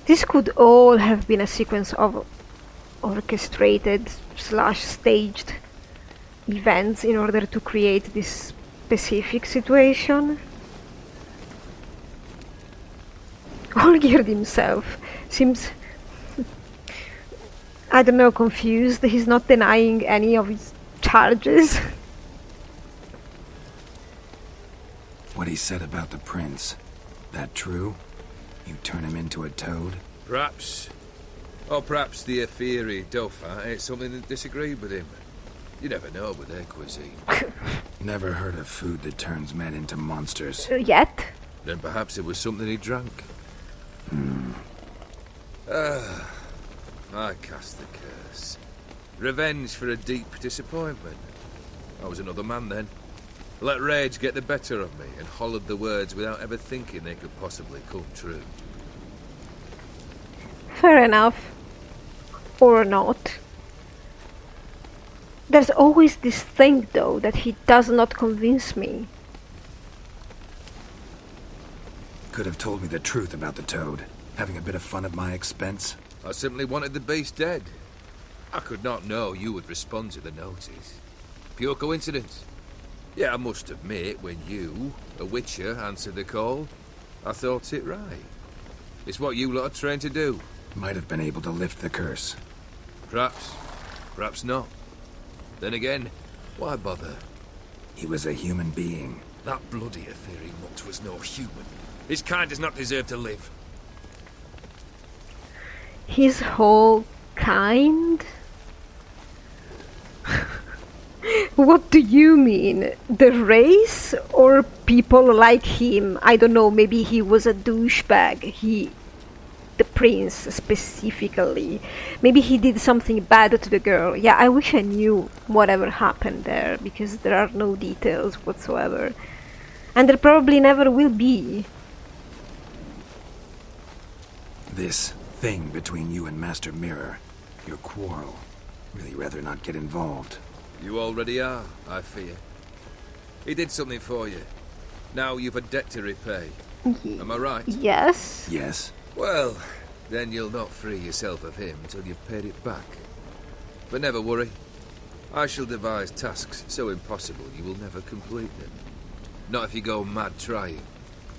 This could all have been a sequence of orchestrated / staged events in order to create this specific situation. OLGIERD himself seems, I don't know, confused. He's not denying any of his charges. What he said about the prince, that true? You turn him into a toad? Perhaps. Or perhaps the Efiri Dauphin ate something that disagreed with him. You never know with their cuisine. Never heard of food that turns men into monsters. Yet. Then perhaps it was something he drank. I cast the curse. Revenge for a deep disappointment. I was another man then. Let rage get the better of me and hollered the words without ever thinking they could possibly come true. Fair enough. Or not. There's always this thing, though, that he does not convince me. Could have told me the truth about the toad, having a bit of fun at my expense. I simply wanted the beast dead. I could not know you would respond to the notice. Pure coincidence. Yeah, I must admit, when you, a witcher, answered the call, I thought it right. It's what you lot are trained to do. Might have been able to lift the curse. Perhaps. Perhaps not. Then again, why bother? He was a human being. That bloody Efiri mutt was no human. His kind does not deserve to live. His whole kind? What do you mean? The race? Or people like him? I don't know, maybe he was a douchebag. The prince specifically. Maybe he did something bad to the girl. Yeah, I wish I knew whatever happened there, because there are no details whatsoever. And there probably never will be. This thing between you and Master Mirror, your quarrel, really rather not get involved. You already are, I fear. He did something for you. Now you've a debt to repay. Am I right? Yes. Yes. Well, then you'll not free yourself of him until you've paid it back. But never worry. I shall devise tasks so impossible you will never complete them. Not if you go mad trying.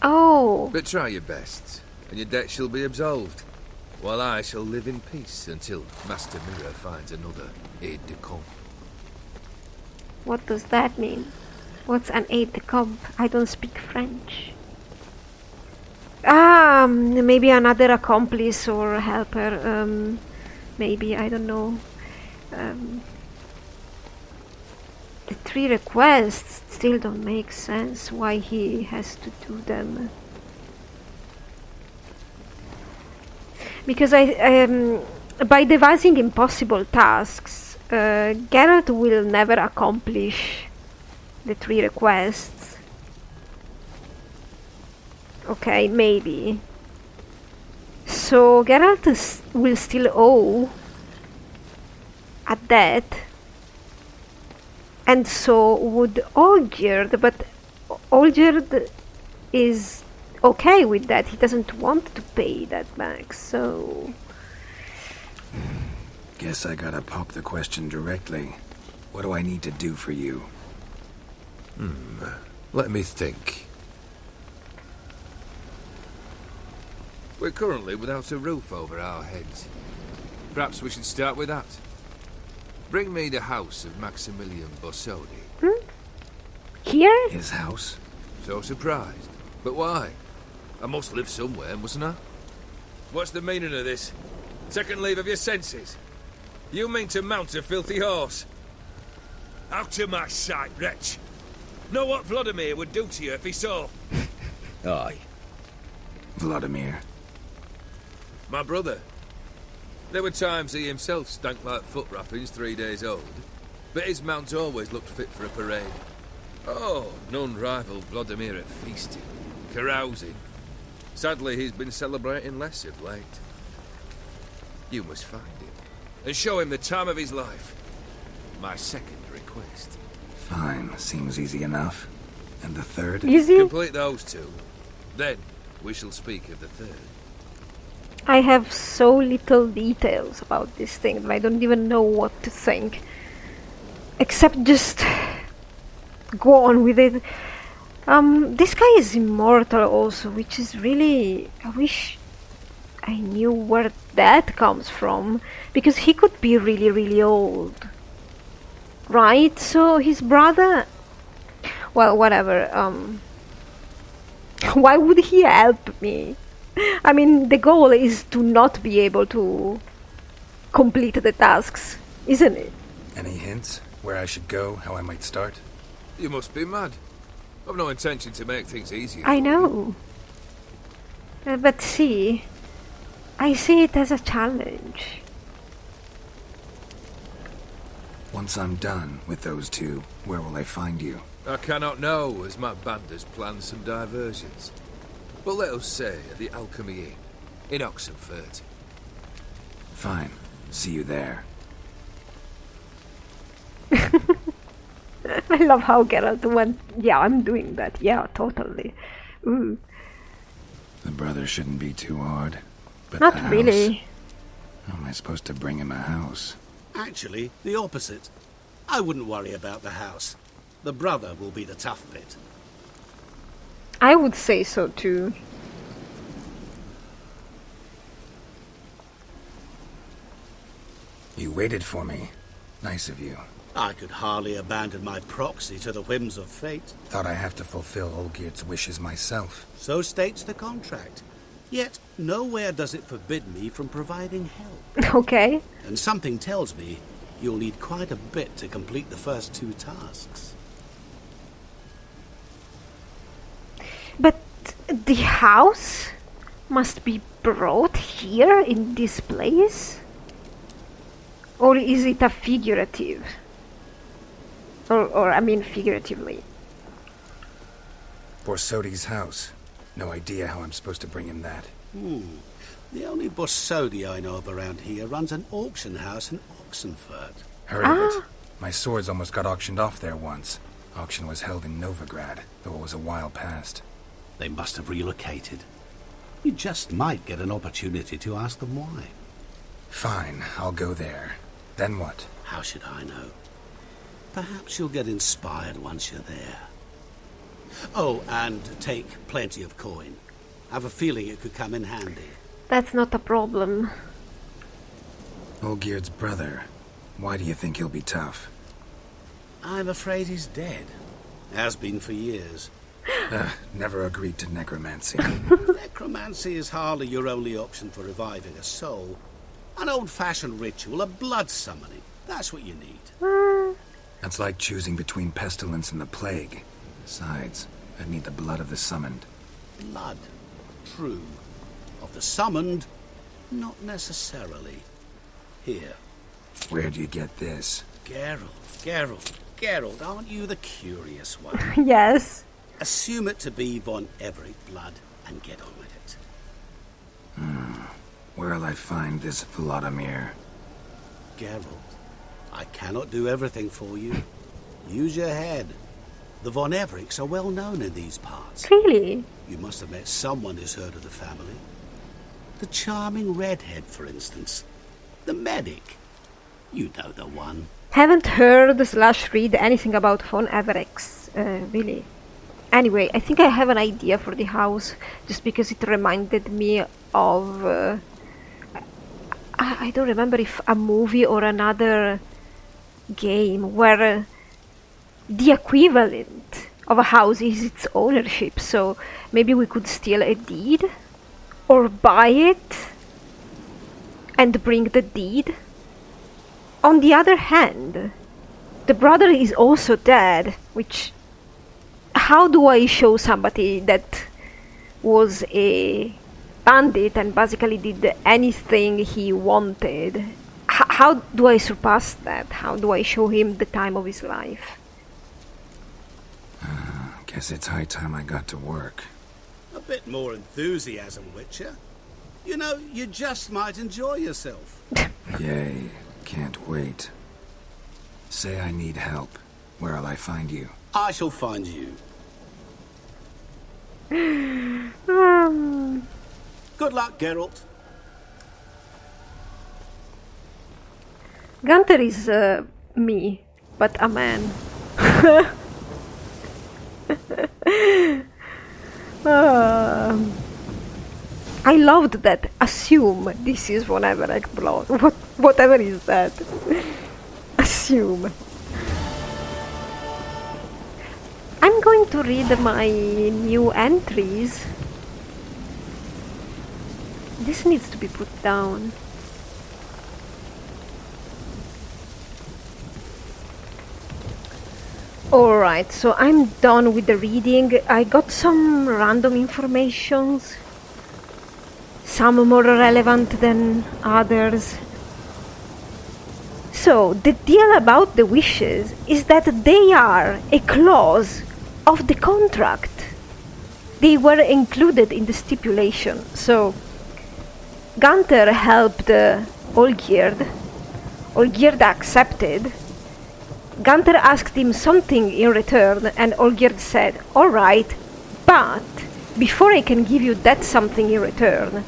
Oh. But try your best, and your debt shall be absolved, while I shall live in peace until Master Mirror finds another aide-de-camp. What does that mean? What's an aide-de-camp? I don't speak French. Maybe another accomplice or helper. Maybe, I don't know. The 3 requests still don't make sense. Why he has to do them? Because by devising impossible tasks, Geralt will never accomplish the 3 requests. Okay, maybe. So Geralt will still owe a debt, and so would OLGIERD, but OLGIERD is okay with that. He doesn't want to pay that back, so... Guess I gotta pop the question directly. What do I need to do for you? Let me think. We're currently without a roof over our heads. Perhaps we should start with that. Bring me the house of Maximilian Bossodi. Here? His house? So surprised. But why? I must live somewhere, mustn't I? What's the meaning of this? Second leave of your senses? You mean to mount a filthy horse? Out of my sight, wretch! Know what VLODIMIR would do to you if he saw? Aye. VLODIMIR. My brother. There were times he himself stank like foot wrappings 3 days old, but his mount always looked fit for a parade. Oh, none rivaled VLODIMIR at feasting, carousing. Sadly, he's been celebrating less of late. You must find him, and show him the time of his life. My second request. Fine, seems easy enough. And the third? Easy? Complete those 2. Then, we shall speak of the third. I have so little details about this thing that I don't even know what to think. Except just go on with it. This guy is immortal also, which is really... I wish I knew where that comes from. Because he could be really, really old. Right? So his brother... Well, whatever. Why would he help me? I mean, the goal is to not be able to complete the tasks, isn't it? Any hints? Where I should go? How I might start? You must be mad. I've no intention to make things easier I for know. But see, I see it as a challenge. Once I'm done with those two, where will I find you? I cannot know, as my band has planned some diversions. But let us say at the Alchemy Inn, in Oxenfurt. Fine. See you there. I love how Geralt went, yeah, I'm doing that. Yeah, totally. Ooh. The brother shouldn't be too hard. But Not the house, really. how am I supposed to bring him a house? Actually, the opposite. I wouldn't worry about the house. The brother will be the tough bit. I would say so too. You waited for me. Nice of you. I could hardly abandon my proxy to the whims of fate. Thought I have to fulfill Olgierd's wishes myself. So states the contract. Yet, nowhere does it forbid me from providing help. Okay. And something tells me you'll need quite a bit to complete the first two tasks. But the house must be brought here in this place? Or is it a figurative? Or I mean figuratively. Borsodi's house. No idea how I'm supposed to bring him that. The only Borsodi I know of around here runs an auction house in Oxenfurt. Heard of it. My swords almost got auctioned off there once. Auction was held in Novigrad, though it was a while past. They must have relocated. You just might get an opportunity to ask them why. Fine, I'll go there. Then what? How should I know? Perhaps you'll get inspired once you're there. Oh, and take plenty of coin. I have a feeling it could come in handy. That's not a problem. Olgierd's brother. Why do you think he'll be tough? I'm afraid he's dead. Has been for years. Never agreed to necromancy. Necromancy is hardly your only option for reviving a soul. An old-fashioned ritual, a blood summoning. That's what you need. That's like choosing between pestilence and the plague. Besides, I'd need the blood of the summoned. Blood. True. Of the summoned, not necessarily. Here. Where'd you get this? Geralt, aren't you the curious one? Yes. Assume it to be von EVEREC blood and get on with it. Where'll I find this VLODIMIR? Geralt, I cannot do everything for you. Use your head. The von EVERECs are well known in these parts. Really? You must have met someone who's heard of the family. The charming redhead, for instance. The medic. You know the one. Haven't heard / read anything about von EVERECs, really. Anyway, I think I have an idea for the house, just because it reminded me of... I don't remember if a movie or another game where the equivalent of a house is its ownership, so maybe we could steal a deed or buy it and bring the deed. On the other hand, the brother is also dead, which... How do I show somebody that was a bandit and basically did anything he wanted? How do I surpass that? How do I show him the time of his life? Guess it's high time I got to work. A bit more enthusiasm, Witcher. You know, you just might enjoy yourself. Yay, can't wait. Say I need help. Where'll I find you? I shall find you. Good luck, Geralt. Gunter is me, but a man. I loved that. Assume this is whenever I explode. Whatever is that. Assume. I'm going to read my new entries. This needs to be put down. Alright, so I'm done with the reading. I got some random informations, some more relevant than others. So, the deal about the wishes is that they are a clause of the contract. They were included in the stipulation. So, Gunther helped OLGIERD. OLGIERD accepted. Gunther asked him something in return, and OLGIERD said, "Alright, but before I can give you that something in return,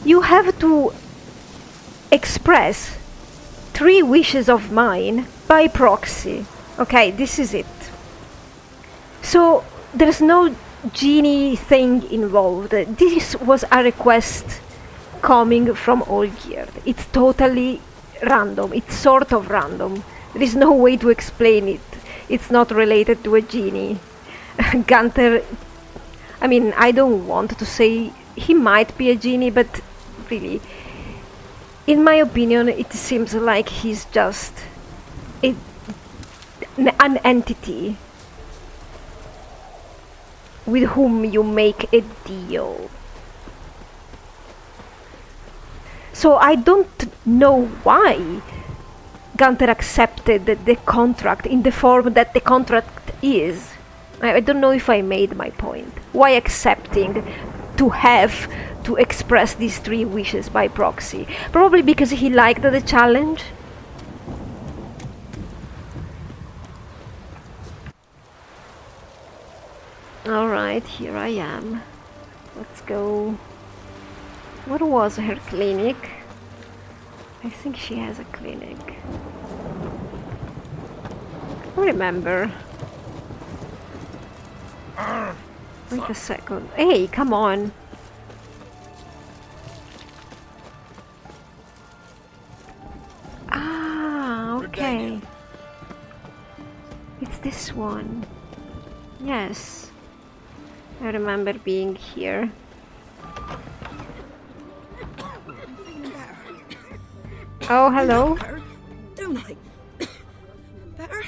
you have to express 3 wishes of mine by proxy." Okay, this is it. So there's no genie thing involved. This was a request coming from OLGIERD. It's totally random. It's sort of random. There is no way to explain it. It's not related to a genie. Gunther, I mean, I don't want to say he might be a genie, but really, in my opinion, it seems like he's just an entity with whom you make a deal. So I don't know why Gunther accepted the contract in the form that the contract is. I don't know if I made my point. Why accepting to have to express these 3 wishes by proxy? Probably because he liked the challenge. Alright, here I am. Let's go. What was her clinic? I think she has a clinic. I don't remember. Wait a second. Hey, come on. Ah, okay. It's this one. Yes. I remember being here. Oh, hello. Better, don't I? Better?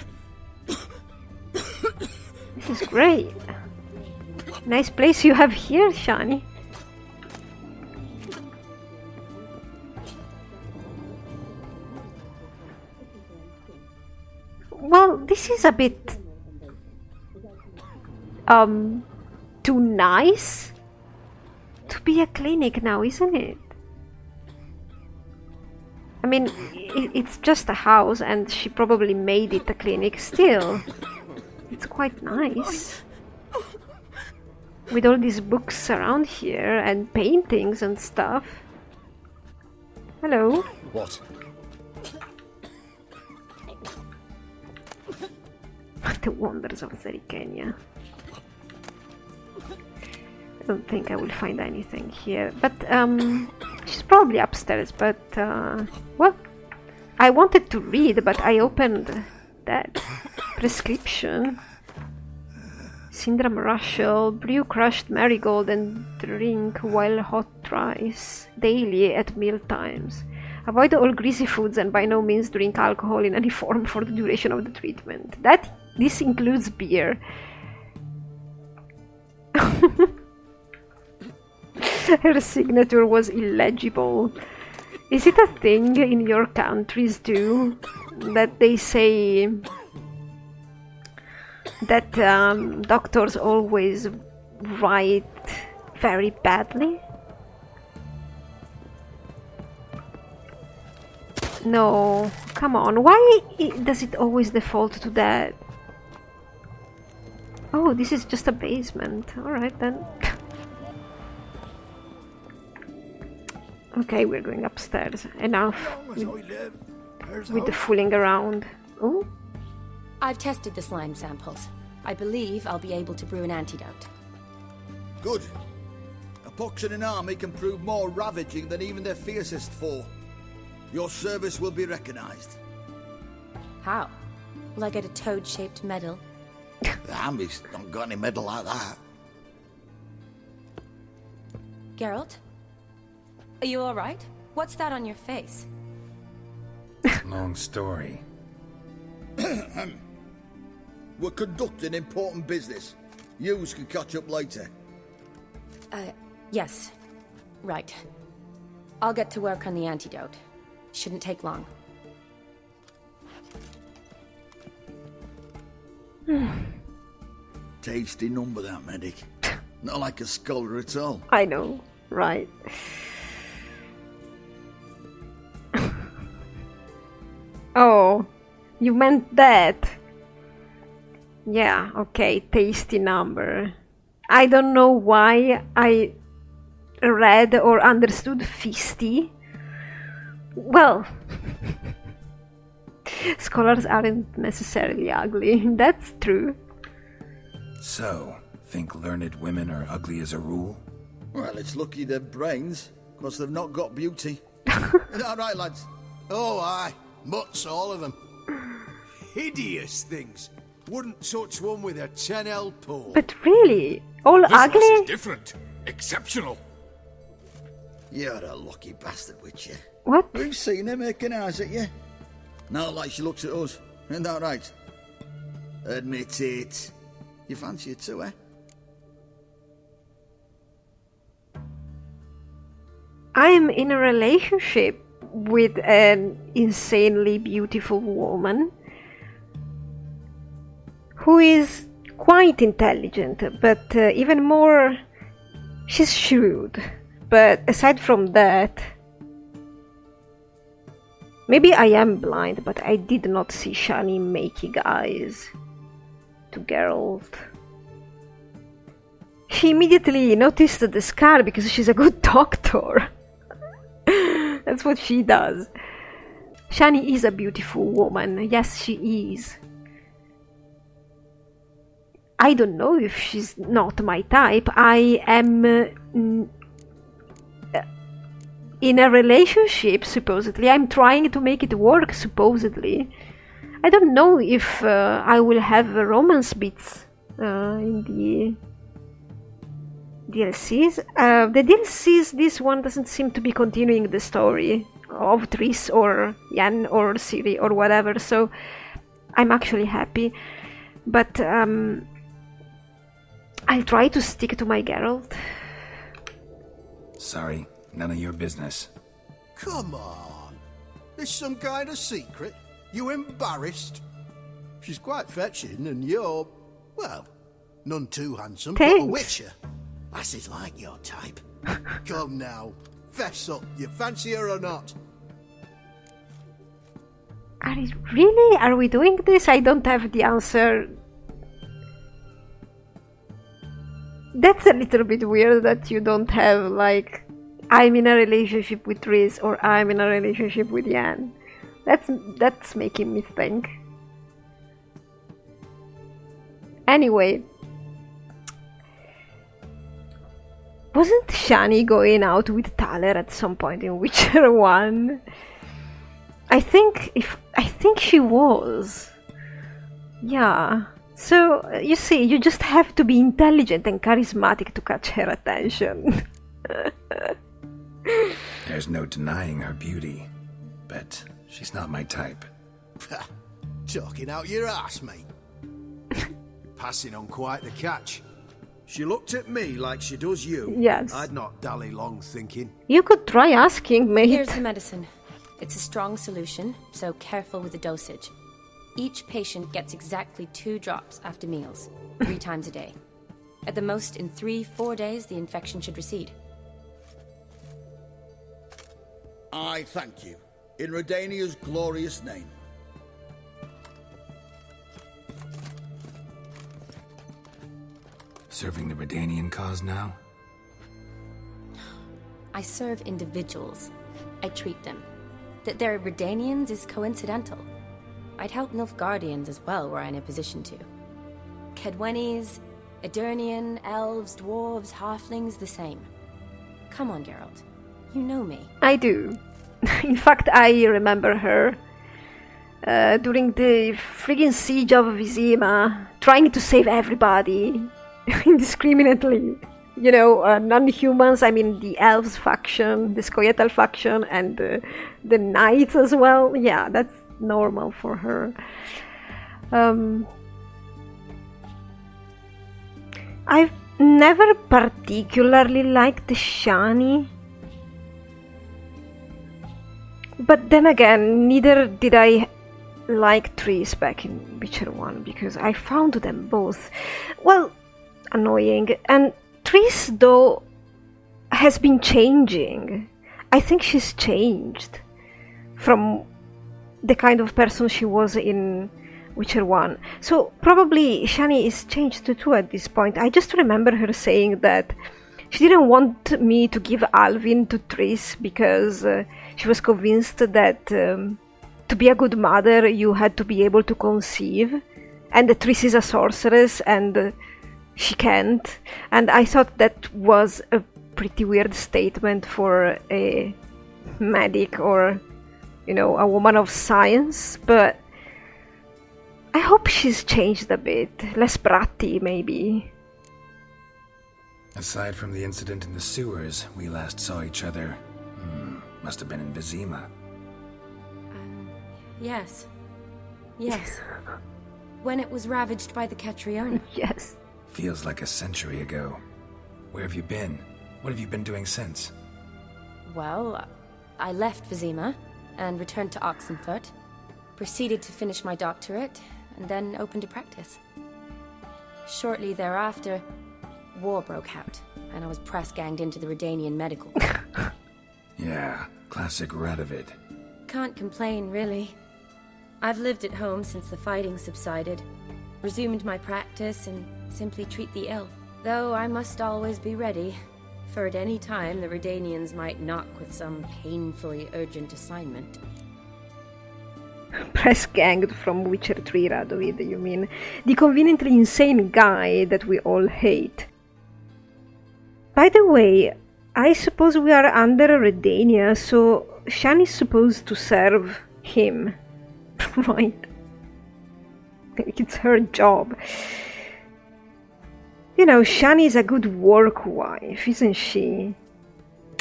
This is great. Nice place you have here, Shani. Well, this is a bit too nice to be a clinic now, isn't it? I mean, it's just a house and she probably made it a clinic. Still, it's quite nice. With all these books around here and paintings and stuff. Hello. What? The wonders of Zerikenia. I don't think I will find anything here, but she's probably upstairs. But well, I wanted to read, but I opened that prescription. Syndrome Russell, brew crushed marigold and drink while hot rice daily at meal times. Avoid all greasy foods and by no means drink alcohol in any form for the duration of the treatment. This includes beer. Her signature was illegible. Is it a thing in your countries too, that they say that doctors always write very badly? No, come on, why does it always default to that? Oh, this is just a basement. Alright then. Okay, we're going upstairs. Enough Long as I live, there's with the hope. fooling around. Oh, I've tested the slime samples. I believe I'll be able to brew an antidote. Good. A pox in an army can prove more ravaging than even their fiercest foe. Your service will be recognized. How? Will I get a toad-shaped medal? The army's not got any medal like that. Geralt? Are you alright? What's that on your face? Long story. We're conducting important business. Yous can catch up later. Yes. Right. I'll get to work on the antidote. Shouldn't take long. Tasty number, that medic. Not like a scholar at all. I know, right. Oh, you meant that. Yeah, okay, tasty number. I don't know why I read or understood feisty. Well, scholars aren't necessarily ugly, that's true. So, think learned women are ugly as a rule? Well, it's lucky they've brains, because they've not got beauty. All right, lads. Oh, aye. Mutts, all of them. Hideous things. Wouldn't touch one with a 10L pole. But really, all This lass ugly? is different. Exceptional. You're a lucky bastard, Witcher. What? We've seen her making eyes at you. Not like she looks at us. Isn't that right? Admit it. You fancy it too, eh? I'm in a relationship with an insanely beautiful woman who is quite intelligent, but even more, she's shrewd. But aside from that, maybe I am blind, but I did not see Shani making eyes to Geralt. She immediately noticed the scar because she's a good doctor. That's what she does. Shani is a beautiful woman. Yes, she is. I don't know if she's not my type. I am in a relationship, supposedly. I'm trying to make it work, supposedly. I don't know if I will have romance bits in the DLCs. The DLCs, this one doesn't seem to be continuing the story of Triss or Yen or Ciri or whatever, so I'm actually happy. But I'll try to stick to my Geralt. Sorry, none of your business. Come on. This some kind of secret? You embarrassed? She's quite fetching, and you're, well, none too handsome, but a Thanks. witcher. Lasses like your type. Come now, fess up. You fancy her or not? Are we doing this? I don't have the answer. That's a little bit weird that you don't have, like, I'm in a relationship with Riz or I'm in a relationship with Yan. That's making me think. Anyway, wasn't Shani going out with Thaler at some point in Witcher 1? I think she was. Yeah. So, you see, you just have to be intelligent and charismatic to catch her attention. There's no denying her beauty, but she's not my type. Talking out your ass, mate. Passing on quite the catch. She looked at me like she does you. Yes. I'd not dally long thinking. You could try asking, mate. Here's the medicine. It's a strong solution, so careful with the dosage. Each patient gets exactly 2 drops after meals, 3 times a day. At the most, in 3-4 days, the infection should recede. I thank you. In Redania's glorious name. Serving the Redanian cause now? I serve individuals. I treat them. That they're Redanians is coincidental. I'd help Nilfgaardians as well were I in a position to. Kedwenis, Edirnian, elves, dwarves, halflings, the same. Come on, Geralt. You know me. I do. In fact, I remember her during the friggin' siege of Vizima, trying to save everybody indiscriminately. You know, non-humans, I mean the elves faction, the Scoia'tael faction, and the knights as well. Yeah, that's normal for her. I've never particularly liked the Shani. But then again, neither did I like Triss back in Witcher 1, because I found them both, well, annoying. And Triss, though, has been changing. I think she's changed from the kind of person she was in Witcher 1. So probably Shani is changed too at this point. I just remember her saying that she didn't want me to give Alvin to Triss because she was convinced that to be a good mother you had to be able to conceive, and that Triss is a sorceress and she can't. And I thought that was a pretty weird statement for a medic or, you know, a woman of science, but I hope she's changed a bit, less bratty maybe. Aside from the incident in the sewers, we last saw each other. Must have been in Vizima. Yes. Yes. When it was ravaged by the Catriona. Yes. Feels like a century ago. Where have you been? What have you been doing since? Well, I left Vizima and returned to Oxenfurt, proceeded to finish my doctorate, and then opened a practice. Shortly thereafter, war broke out, and I was press-ganged into the Redanian medical corps. Yeah, classic Radovid. Can't complain, really. I've lived at home since the fighting subsided, resumed my practice, and simply treat the ill. Though I must always be ready, for at any time the Redanians might knock with some painfully urgent assignment. Press-ganged from Witcher 3, Radovid, you mean? The conveniently insane guy that we all hate. By the way, I suppose we are under Redania, so Shani's supposed to serve him, right? It's her job. You know, Shani is a good work wife, isn't she?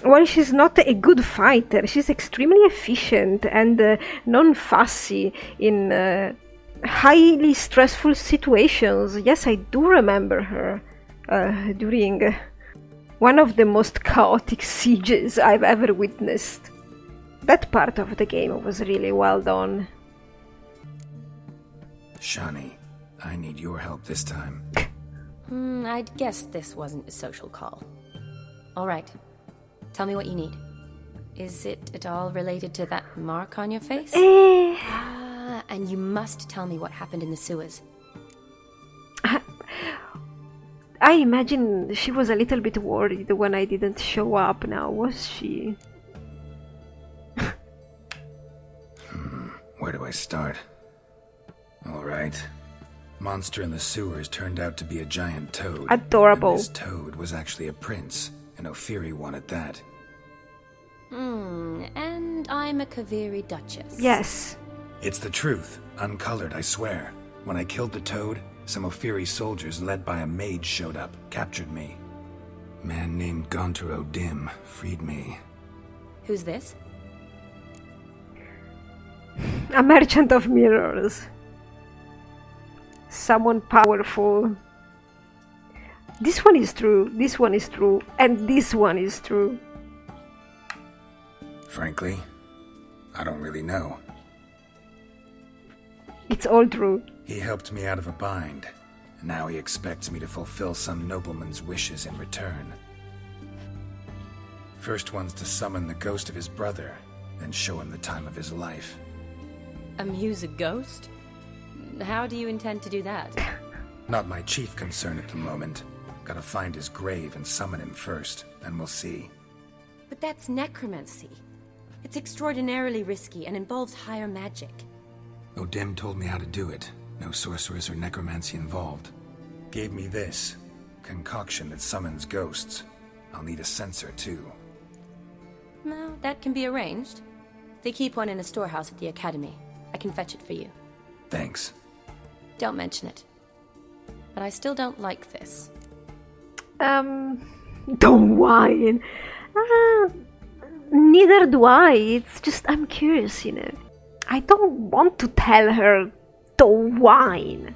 While she's not a good fighter, she's extremely efficient and non-fussy in highly stressful situations. Yes, I do remember her during one of the most chaotic sieges I've ever witnessed. That part of the game was really well done. Shani, I need your help this time. I'd guess this wasn't a social call. All right. Tell me what you need. Is it at all related to that mark on your face? And you must tell me what happened in the sewers. I imagine she was a little bit worried when I didn't show up now, was she? Where do I start? Alright. Monster in the sewers turned out to be a giant toad. Adorable. And this toad was actually a prince, an Ophiri one at that. And I'm a Kaviri Duchess. Yes. It's the truth, uncolored, I swear. When I killed the toad, some Ophiri soldiers led by a mage showed up, captured me. Man named GAUNTER DIMM freed me. Who's this? A merchant of mirrors. Someone powerful. This one is true, this one is true, and this one is true. Frankly, I don't really know. It's all true. He helped me out of a bind, and now he expects me to fulfill some nobleman's wishes in return. First one's to summon the ghost of his brother, then show him the time of his life. Amuse a ghost? How do you intend to do that? Not my chief concern at the moment. Gotta find his grave and summon him first, then we'll see. But that's necromancy. It's extraordinarily risky and involves higher magic. DIMM told me how to do it. No sorceress or necromancy involved. Gave me this concoction that summons ghosts. I'll need a sensor too. No, that can be arranged. They keep one in a storehouse at the academy. I can fetch it for you. Thanks. Don't mention it. But I still don't like this. Don't whine. Neither do I. It's just I'm curious, you know. I don't want to tell her, don't whine.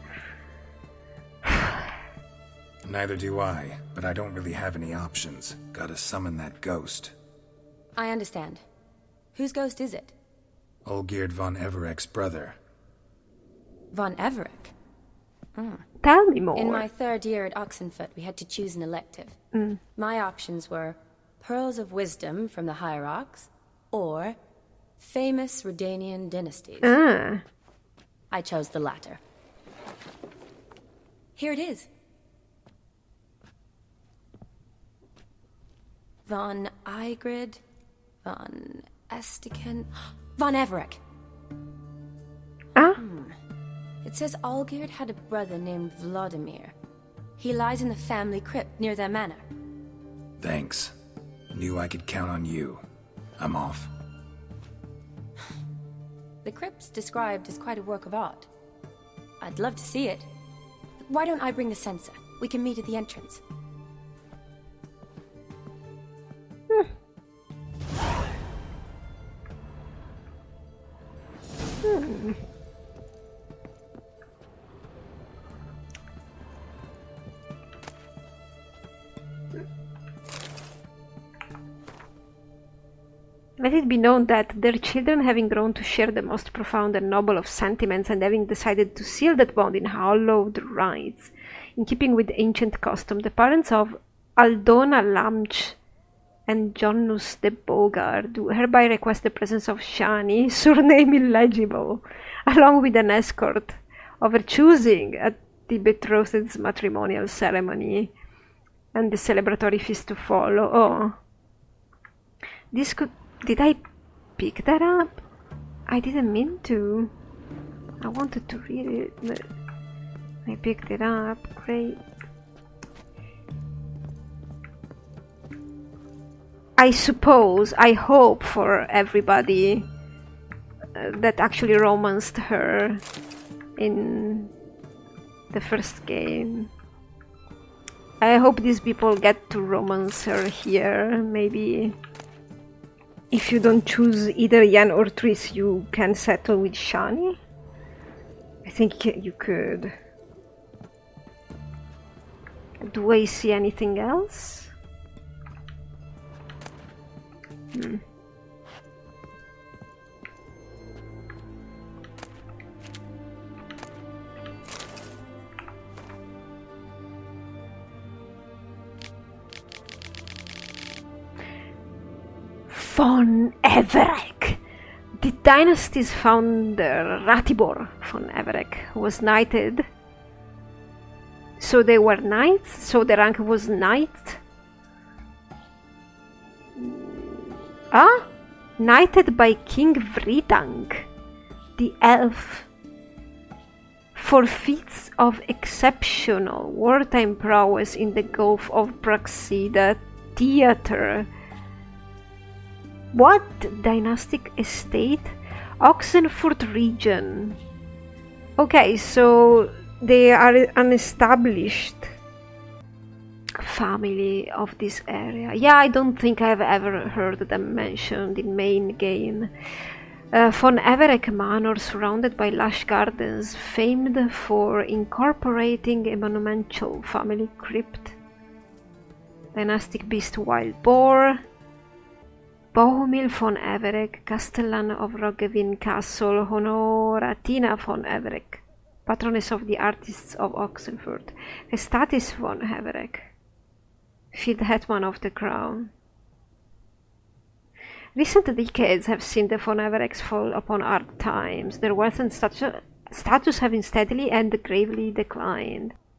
Neither do I, but I don't really have any options. Gotta summon that ghost. I understand. Whose ghost is it? OLGIERD von EVEREC's brother. Von EVEREC? Tell me more. In my 3rd year at Oxenfoot, we had to choose an elective. My options were Pearls of Wisdom from the Hierarchs, or Famous Redanian Dynasties. I chose the latter. Here it is. Von OLGIERD, von Estiken, von EVEREC. It says OLGIERD had a brother named VLODIMIR. He lies in the family crypt near their manor. Thanks. Knew I could count on you. I'm off. The crypt's described as quite a work of art. I'd love to see it. Why don't I bring the sensor? We can meet at the entrance. Let it be known that their children, having grown to share the most profound and noble of sentiments, and having decided to seal that bond in hallowed rites, in keeping with ancient custom, the parents of Aldona Lamch and Jonas de Bogar do hereby request the presence of Shani, surname illegible, along with an escort of her choosing at the betrothed's matrimonial ceremony and the celebratory feast to follow. Oh. This could... Did I pick that up? I didn't mean to. I wanted to read it, but I picked it up. Great. I suppose, I hope for everybody that actually romanced her in the first game. I hope these people get to romance her here, maybe. If you don't choose either Jan or Tris, you can settle with Shani? I think you could. Do I see anything else? Von EVEREC! The dynasty's founder, Ratibor von EVEREC, was knighted. So they were knights? So the rank was knight? Knighted by King Vridang, the elf, for feats of exceptional wartime prowess in the Gulf of Praxida Theater. What dynastic estate? Oxenfurt region. Okay, so they are an established family of this area. Yeah, I don't think I've ever heard them mentioned in main game. Von EVEREC Manor, surrounded by lush gardens, famed for incorporating a monumental family crypt. Dynastic beast wild boar. Bohumil von EVEREC, Castellan of Roggevin Castle, Honoratina von EVEREC, patroness of the artists of Oxenfurt, Estatis von EVEREC, field hetman of the crown. Recent decades have seen the von EVERECs fall upon hard times, their wealth and status having steadily and gravely declined.